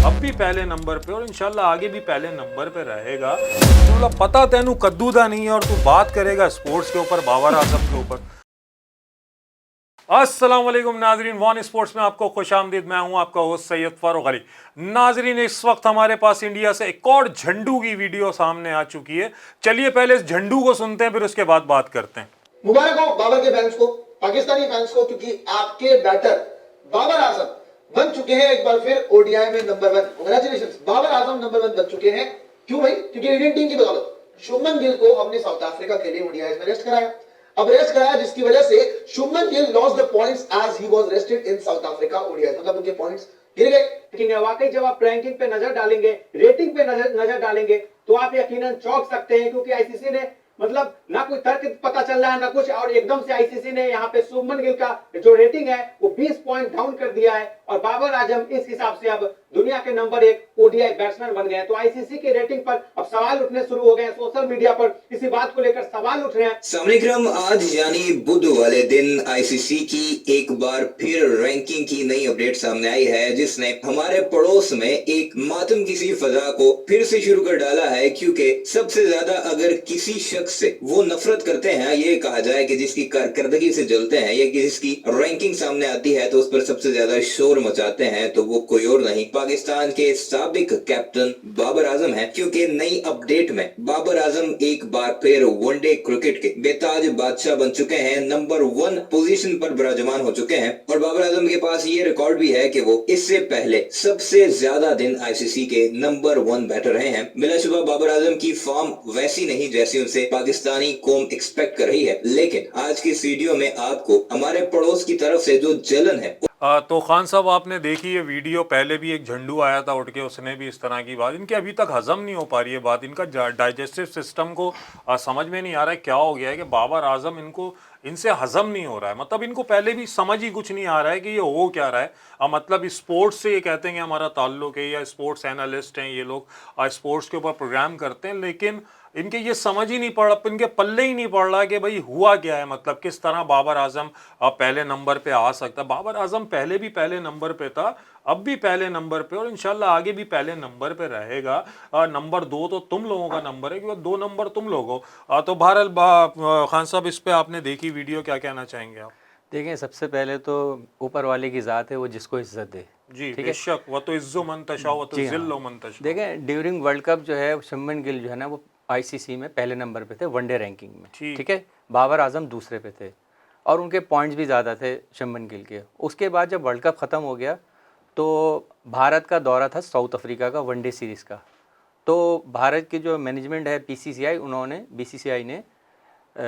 अब भी पहले नंबर पे और इंशाल्लाह आगे भी पहले नंबर पे रहेगा। मतलब पता तेनू कद्दू दा नहीं है और तू बात करेगा स्पोर्ट्स के ऊपर, बाबर आजम के ऊपर। अस्सलाम वालेकुम नाजरीन, वन स्पोर्ट्स में आपको खुशामदीद। मैं हूं आपका होस्ट सैयद फारूक अली। नाजरीन, इस वक्त हमारे पास इंडिया से एक और झंडू की वीडियो सामने आ चुकी है। चलिए पहले इस झंडू को सुनते हैं, फिर उसके बाद बात करते हैं। मुबारक हो बाबर के फैंस को, पाकिस्तानी फैंस को, क्योंकि आपके बैटर बाबर आजम बन चुके हैं एक बार फिर ओडीआई में number 1। Congratulations, Babar Azam number 1 बन चुके हैं। क्यों भाई? क्योंकि इंडियन टीम की बदौलत शुभमन गिल को हमने साउथ अफ्रीका के लिए ओडीआई में रेस्ट कराया। अब रेस्ट कराया जिसकी वजह से Shubman Gill lost the points as he was rested in South Africa ODI, मतलब उनके पॉइंट्स गिर गए। लेकिन वाकई जब आप रैंकिंग पे नजर डालेंगे, रेटिंग पे नजर डालेंगे, तो आप यकीनन चौंक सकते हैं, क्योंकि आईसीसी ने मतलब ना कोई तर्क पता चल रहा है ना कुछ, और एकदम से आईसीसी ने यहाँ पे शुभमन गिल का जो रेटिंग है वो 20 पॉइंट डाउन कर दिया है और बाबर आजम इस हिसाब से अब दुनिया के नंबर 1 ओडीआई बैट्समैन बन गए हैं। तो आईसीसी की रेटिंग पर अब सवाल उठने शुरू हो गए हैं, सोशल मीडिया पर इसी बात को लेकर सवाल उठ रहे हैं। सामने आज यानी बुध वाले दिन आईसीसी की एक बार फिर रैंकिंग की नई अपडेट सामने आई है, जिसने हमारे पड़ोस में एक मातम की सी फजा को फिर से शुरू कर डाला है। क्योंकि सबसे ज्यादा अगर किसी शख्स से वो नफरत करते हैं, ये कहा जाए कि जिसकी कारकर्दगी से जलते हैं या जिसकी रैंकिंग सामने आती है तो उस पर सबसे ज्यादा शोर मचाते हैं, तो वो कोई और नहीं, पाकिस्तान के साबिक कैप्टन बाबर आजम है। क्योंकि नई अपडेट में बाबर आजम एक बार फिर वनडे क्रिकेट के बेताज बादशाह बन चुके हैं, नंबर 1 पोजीशन पर विराजमान हो चुके हैं। और बाबर आजम के पास ये रिकॉर्ड भी है कि वो इससे पहले सबसे ज्यादा दिन आईसीसी के नंबर 1 बैटर रहे हैं। बिलाशुबा बाबर आजम की फॉर्म वैसी नहीं जैसी उनसे पाकिस्तानी कौम एक्सपेक्ट कर रही है, लेकिन आज की इस वीडियो में आपको हमारे पड़ोस की तरफ से जो जलन है। तो खान साहब, आपने देखी ये वीडियो, पहले भी एक झंडू आया था उठ के, उसने भी इस तरह की बात, इनके अभी तक हजम नहीं हो पा रही है बात, इनका डाइजेस्टिव सिस्टम को समझ में नहीं आ रहा है क्या हो गया है कि बाबर आजम इनसे हजम नहीं हो रहा है। मतलब इनको पहले भी समझ ही कुछ नहीं आ रहा है कि ये हो क्या रहा है। मतलब स्पोर्ट्स से ये कहते हैं कि हमारा ताल्लुक है, या स्पोर्ट्स एनालिस्ट हैं ये लोग, स्पोर्ट्स के ऊपर प्रोग्राम करते हैं, लेकिन इनके ये समझ ही नहीं पड़ रहा, इनके पल्ले ही नहीं पड़ रहा कि भाई हुआ क्या है। मतलब किस तरह बाबर आजम पहले नंबर पे आ सकता है। बाबर आजम पहले भी पहले नंबर पे था, अब भी पहले नंबर पे और इंशाल्लाह आगे भी पहले नंबर पे रहेगा। नंबर 2 तो तुम लोगों का नंबर है, क्योंकि 2 नंबर तुम लोग हो। तो बहरहाल खान साहब, इस पे आपने देखी वीडियो, क्या कहना चाहेंगे आप? देखें, सबसे पहले तो ऊपर वाले की ज़ात है, वो जिसको इज्जत दे। जी ठीक है, बेशक, वो तो इज्जो मंतशा, वो तो जी हाँ। जिल्लो मंतशा। देखें, ड्यूरिंग वर्ल्ड कप जो है शुभमन गिल जो है ना वो आईसीसी में पहले नंबर पे थे वनडे रैंकिंग में। ठीक है, बाबर आजम दूसरे पे थे और उनके पॉइंट्स भी ज़्यादा थे शुभमन गिल के। उसके बाद जब वर्ल्ड कप ख़त्म हो गया तो भारत का दौरा था साउथ अफ्रीका का, वनडे सीरीज़ का। तो भारत की जो मैनेजमेंट है बीसीसीआई ने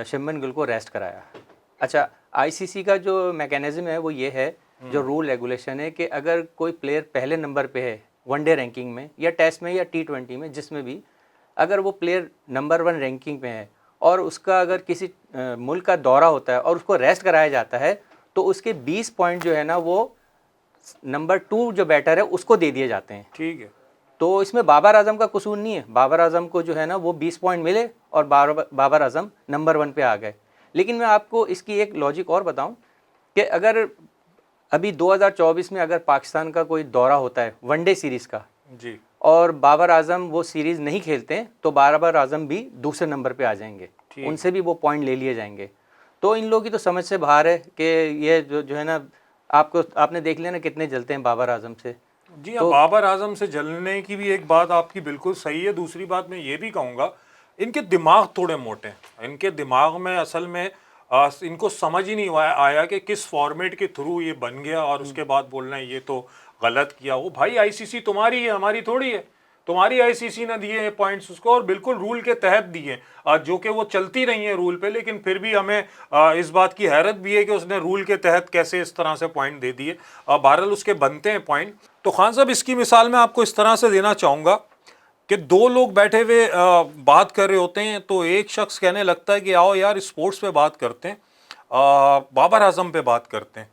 शुभमन गिल को रेस्ट कराया। अच्छा, आईसीसी का जो मैकेनिज्म है वो ये है, जो रूल रेगुलेशन है, कि अगर कोई प्लेयर पहले नंबर पे है वनडे रैंकिंग में या टेस्ट में या T20 में, जिसमें भी अगर वो प्लेयर नंबर 1 रैंकिंग पे है और उसका अगर किसी मुल्क का दौरा होता है और उसको रेस्ट कराया जाता है, तो उसके 20 पॉइंट जो है ना वो नंबर 2 जो बैटर है उसको दे दिए जाते हैं। ठीक है, तो इसमें बाबर आजम का कसूर नहीं है। बाबर आजम को जो है ना वो 20 पॉइंट मिले और बाबर आजम नंबर 1 पे आ गए। लेकिन मैं आपको इसकी एक लॉजिक और बताऊं कि अगर अभी 2024 में अगर पाकिस्तान का कोई दौरा होता है वनडे सीरीज़ का जी, और बाबर आजम वो सीरीज़ नहीं खेलते हैं, तो बाबर आजम भी दूसरे नंबर पे आ जाएंगे, उनसे भी वो पॉइंट ले लिए जाएंगे। तो इन लोगों की तो समझ से बाहर है कि ये जो है ना, आपने देख लिया ना कितने जलते हैं बाबर आजम से। जी हाँ, बाबर आजम से जलने की भी एक बात आपकी बिल्कुल सही है। दूसरी बात मैं ये भी कहूँगा, इनके दिमाग थोड़े मोटे हैं। इनके दिमाग में असल में इनको समझ ही नहीं आया कि किस फॉर्मेट के थ्रू ये बन गया और उसके बाद बोलना है ये तो गलत किया। वो भाई आईसीसी तुम्हारी है, हमारी थोड़ी है। तुम्हारी आईसीसी ने दिए हैं पॉइंट्स उसको, और बिल्कुल रूल के तहत दिए, जो कि वो चलती रही है रूल पे। लेकिन फिर भी हमें इस बात की हैरत भी है कि उसने रूल के तहत कैसे इस तरह से पॉइंट दे दिए। बहरहाल उसके बनते हैं पॉइंट। तो खान साहब, इसकी मिसाल मैं आपको इस तरह से देना चाहूँगा कि 2 लोग बैठे हुए बात कर रहे होते हैं, तो एक शख्स कहने लगता है कि आओ यार स्पोर्ट्स पे बात करते हैं, बाबर आजम पे बात करते हैं।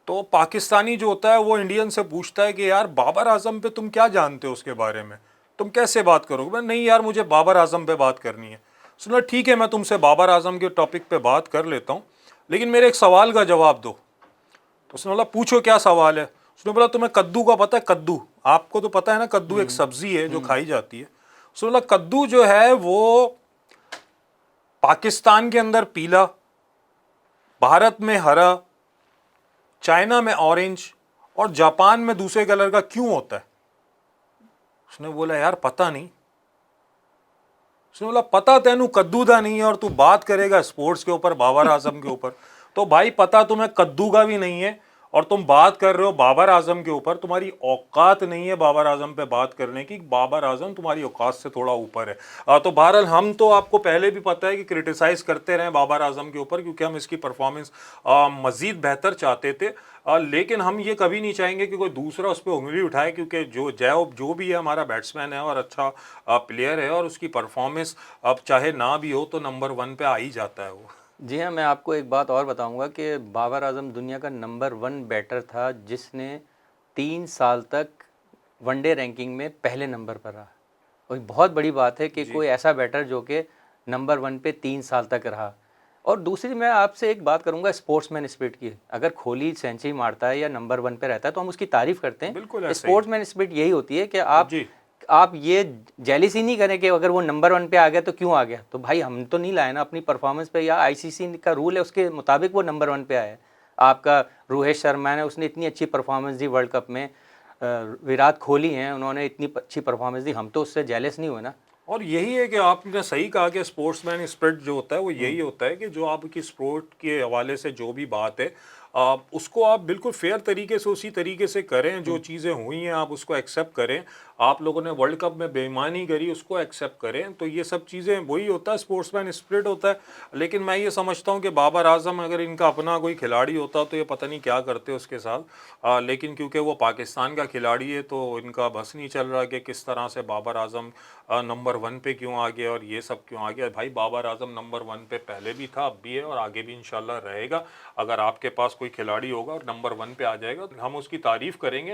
तो पाकिस्तानी जो होता है वो इंडियन से पूछता है कि यार बाबर आजम पे तुम क्या जानते हो, उसके बारे में तुम कैसे बात करोगे? मैं नहीं यार, मुझे बाबर आजम पे बात करनी है। सुना, ठीक है, मैं तुमसे बाबर आजम के टॉपिक पे बात कर लेता हूँ, लेकिन मेरे एक सवाल का जवाब दो। तो उसने बोला पूछो क्या सवाल है। उसने बोला तुम्हें कद्दू का पता है? कद्दू आपको तो पता है ना, कद्दू एक सब्जी है जो खाई जाती है। उसने बोला कद्दू जो है वो पाकिस्तान के अंदर पीला, भारत में हरा, चाइना में ऑरेंज और जापान में दूसरे कलर का क्यों होता है? उसने बोला यार पता नहीं। उसने बोला पता तेनू कद्दू दा नहीं है और तू बात करेगा स्पोर्ट्स के ऊपर, बाबर आजम के ऊपर। तो भाई पता तुम्हें कद्दू का भी नहीं है और तुम बात कर रहे हो बाबर आजम के ऊपर। तुम्हारी औकात नहीं है बाबर आजम पे बात करने की। बाबर आजम तुम्हारी औकात से थोड़ा ऊपर है। तो बहरहाल हम तो आपको पहले भी पता है कि क्रिटिसाइज करते रहे बाबर आजम के ऊपर, क्योंकि हम इसकी परफॉर्मेंस मजीद बेहतर चाहते थे। लेकिन हम ये कभी नहीं चाहेंगे कि कोई दूसरा उस पर उंगली उठाए, क्योंकि जो भी है हमारा बैट्समैन है और अच्छा प्लेयर है और उसकी परफॉर्मेंस अब चाहे ना भी हो तो नंबर 1 पे आ ही जाता है वो। जी हाँ, मैं आपको एक बात और बताऊंगा कि बाबर आजम दुनिया का नंबर 1 बैटर था जिसने 3 साल तक वनडे रैंकिंग में पहले नंबर पर रहा। और बहुत बड़ी बात है कि कोई ऐसा बैटर जो कि नंबर 1 पे 3 साल तक रहा। और दूसरी मैं आपसे एक बात करूंगा स्पोर्ट्समैन स्पिरिट की। अगर कोहली सेंचुरी मारता है या नंबर 1 पे रहता है तो हम उसकी तारीफ करते हैं। बिल्कुल ऐसे ही। स्पोर्ट्समैन स्पिरिट यही होती है कि जी। आप ये जेलिसी नहीं करें कि अगर वो नंबर 1 पे आ गया तो क्यों आ गया। तो भाई हम तो नहीं लाए ना अपनी परफॉर्मेंस पे, या आईसीसी का रूल है उसके मुताबिक वो नंबर 1 पे आया है। आपका रोहित शर्मा ने उसने इतनी अच्छी परफॉर्मेंस दी वर्ल्ड कप में, विराट कोहली हैं उन्होंने इतनी अच्छी परफॉर्मेंस दी, हम तो उससे जेलस नहीं हुए ना। और यही है कि आपने सही कहा कि स्पोर्ट्समैन स्पिरिट जो होता है वो यही होता है कि जो आपकी स्पोर्ट के हवाले से जो भी बात है उसको आप बिल्कुल फेयर तरीके से उसी तरीके से करें। जो चीज़ें हुई हैं आप उसको एक्सेप्ट करें। आप लोगों ने वर्ल्ड कप में बेईमानी करी उसको एक्सेप्ट करें। तो ये सब चीज़ें वही होता है, स्पोर्ट्समैन स्पिरिट होता है। लेकिन मैं ये समझता हूँ कि बाबर आजम अगर इनका अपना कोई खिलाड़ी होता तो ये पता नहीं क्या करते उसके साथ। लेकिन क्योंकि वो पाकिस्तान का खिलाड़ी है तो इनका बस नहीं चल रहा कि किस तरह से बाबर आजम नंबर 1 पे क्यों आ गया और ये सब क्यों आ गया। भाई बाबर आजम नंबर 1 पे पहले भी था, अब भी है और आगे भी इंशाल्लाह रहेगा। अगर आपके पास कोई खिलाड़ी होगा और नंबर 1 पे आ जाएगा तो हम उसकी तारीफ करेंगे।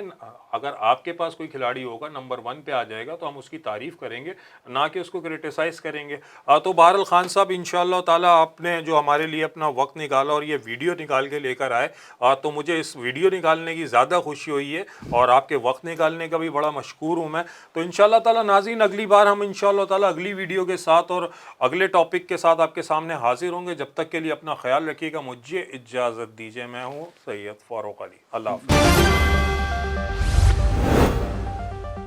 अगर आपके पास कोई खिलाड़ी होगा नंबर 1 पे आ जाएगा तो हम उसकी तारीफ करेंगे, ना कि उसको क्रिटिसाइज करेंगे। तो बहरहाल खान साहब इंशाल्लाह ताला आपने जो हमारे लिए अपना वक्त निकाला और ये वीडियो निकाल के लेकर आए, तो मुझे इस वीडियो निकालने की ज़्यादा खुशी हुई है और आपके वक्त निकालने का भी बड़ा मशकूर हूँ मैं। तो इंशाल्लाह ताला नाज़रीन अगली बार हम इंशाल्लाह ताला अगली वीडियो के साथ और अगले टॉपिक के साथ आपके सामने हाजिर होंगे। जब तक के लिए अपना ख्याल रखिएगा, मुझे इजाज़त दीजिए। मैं हूँ सैयद फारूक अली। अल्लाह हाफ़िज़।